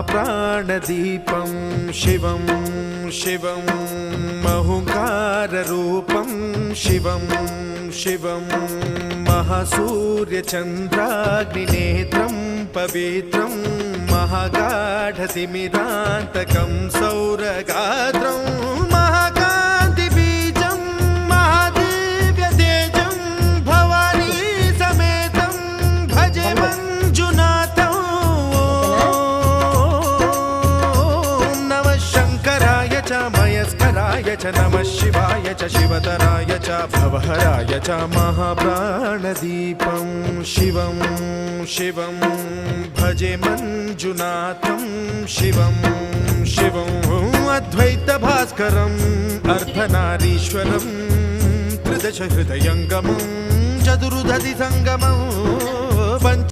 महाप्राणदीपं शिवं शिवं महुङ्काररूपं शिवं शिवं महासूर्यचन्द्राग्निनेत्रं पवित्रं महागाढतिमिरान्तकं सौरगात्रं महाकान्तिबीजं महादिव्यतेजं भवानी समेतं भजे मञ्जुनाथं। ॐ नमः शङ्कराय च मयस्कराय च नमः शिवाय च शिवतराय च भवहराय च महाप्राणदीपं शिवं शिवं भजे मञ्जुनाथं शिवं शिवं अद्वैतभास्करम् अर्धनारीश्वरं त्रिदश हृदयङ्गमं चतुर्दधि सङ्गमं